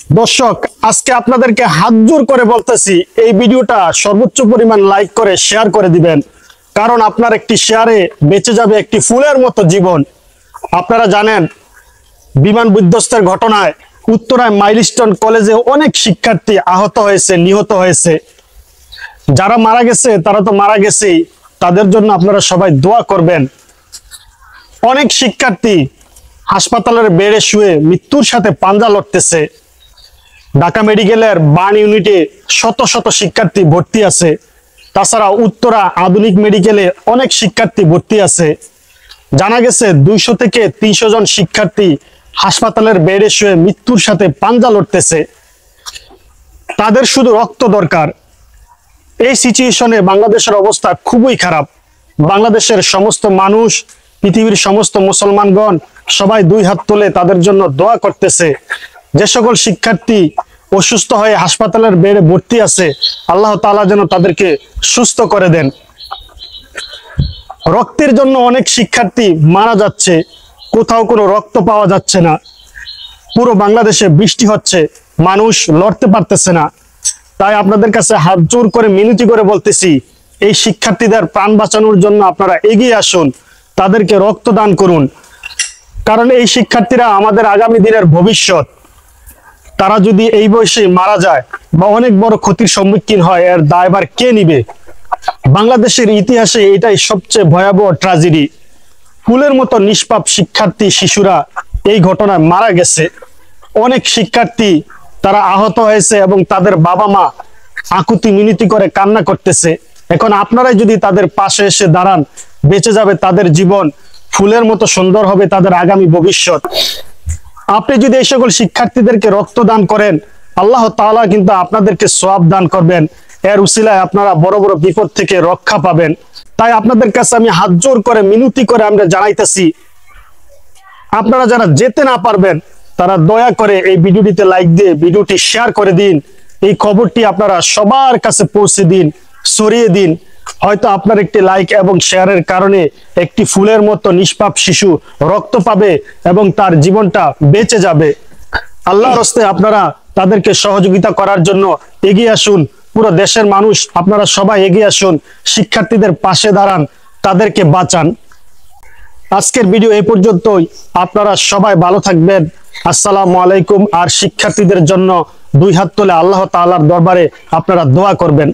দর্শক, আজকে আপনাদেরকে হাত জোর করে বলতেছি, এই ভিডিওটা সর্বোচ্চ পরিমাণ লাইক করে শেয়ার করে দিবেন, কারণ আপনার একটি শেয়ারে বেঁচে যাবে একটি ফুলের মতো জীবন। আপনারা জানেন, বিমান বিধ্বস্তের ঘটনায় উত্তরায় মাইলস্টোন কলেজে অনেক শিক্ষার্থী আহত হয়েছে, নিহত হয়েছে। যারা মারা গেছে তারা তো মারা গেছেই, তাদের জন্য আপনারা সবাই দোয়া করবেন। অনেক শিক্ষার্থী হাসপাতালের বেডে শুয়ে মৃত্যুর সাথে পাঞ্জা লড়তেছে। ঢাকা মেডিকেলের বার্ন ইউনিটে শত শত শিক্ষার্থী ভর্তি আছে। তাছাড়া উত্তরা আধুনিক মেডিকেলে অনেক শিক্ষার্থী ভর্তি আছে। জানা গেছে 200 থেকে 300 জন শিক্ষার্থী হাসপাতালের বেডে শুয়ে মৃত্যুর সাথে পাঞ্জা লড়তেছে। তাদের শুধু রক্ত দরকার। এই সিচুয়েশনে বাংলাদেশের অবস্থা খুবই খারাপ। বাংলাদেশের সমস্ত মানুষ, পৃথিবীর সমস্ত মুসলমানগণ সবাই দুই হাত তুলে তাদের জন্য দোয়া করতেছে। যে সকল শিক্ষার্থী অসুস্থ হয়ে হাসপাতালের বেডে ভর্তি আছে, আল্লাহ তাআলা যেন তাদেরকে সুস্থ করে দেন। রক্তের জন্য অনেক শিক্ষার্থী মারা যাচ্ছে, কোথাও কোনো রক্ত পাওয়া যাচ্ছে না। পুরো বাংলাদেশে বৃষ্টি হচ্ছে, মানুষ লড়তে পারতেছে না। তাই আপনাদের কাছে হাত জোর করে মিনতি করে বলতেছি, এই শিক্ষার্থীদের প্রাণ বাঁচানোর জন্য আপনারা এগিয়ে আসুন, তাদেরকে রক্তদান করুন। কারণ এই শিক্ষার্থীরা আমাদের আগামী দিনের ভবিষ্যৎ। তারা যদি এই বয়সে মারা যায় বা অনেক বড় ক্ষতির সম্মুখীন হয়, এর দায়ভার কে নিবে? বাংলাদেশের ইতিহাসে এটাই সবচেয়ে ভয়াবহ ট্র্যাজেডি। ফুলের মতো নিষ্পাপ শিক্ষার্থী শিশুরা এই ঘটনায় মারা গেছে। অনেক শিক্ষার্থী তারা আহত হয়েছে এবং তাদের বাবা মা আকুতি মিনতি করে কান্না করতেছে। এখন আপনারাই যদি তাদের পাশে এসে দাঁড়ান, বেঁচে যাবে তাদের জীবন, ফুলের মতো সুন্দর হবে তাদের আগামী ভবিষ্যৎ। আপনি যদি এই সকল শিক্ষার্থীদেরকে রক্তদান করেন, আল্লাহ তাআলা কিন্তু আপনাদেরকে সওয়াব দান করবেন। এর উসিলায় আপনারা বড় বড় বিপদ থেকে রক্ষা পাবেন। তাই আপনাদের কাছে আমি হাত জোর করে মিনতি করে আমরা জানাইতেছি, আপনারা যারা যেতে না পারবেন তারা দয়া করে এই ভিডিওটিতে লাইক দিয়ে ভিডিওটি শেয়ার করে দিন। এই খবরটি আপনারা সবার কাছে পৌঁছে দিন, ছড়িয়ে দিন। হয়তো আপনার একটি লাইক এবং শেয়ারের কারণে একটি ফুলের মতো নিষ্পাপ শিশু রক্ত পাবে এবং তার জীবনটা বেঁচে যাবে। আল্লাহর হস্তে আপনারা তাদেরকে সহযোগিতা করার জন্য এগিয়ে আসুন। পুরো দেশের মানুষ আপনারা সবাই এগিয়ে আসুন, শিক্ষার্থীদের পাশে দাঁড়ান, তাদেরকে বাঁচান। আজকের ভিডিও এই পর্যন্তই। আপনারা সবাই ভালো থাকবেন। আসসালামু আলাইকুম। আর শিক্ষার্থীদের জন্য দুই হাত তুলে আল্লাহ তাআলার দরবারে আপনারা দোয়া করবেন।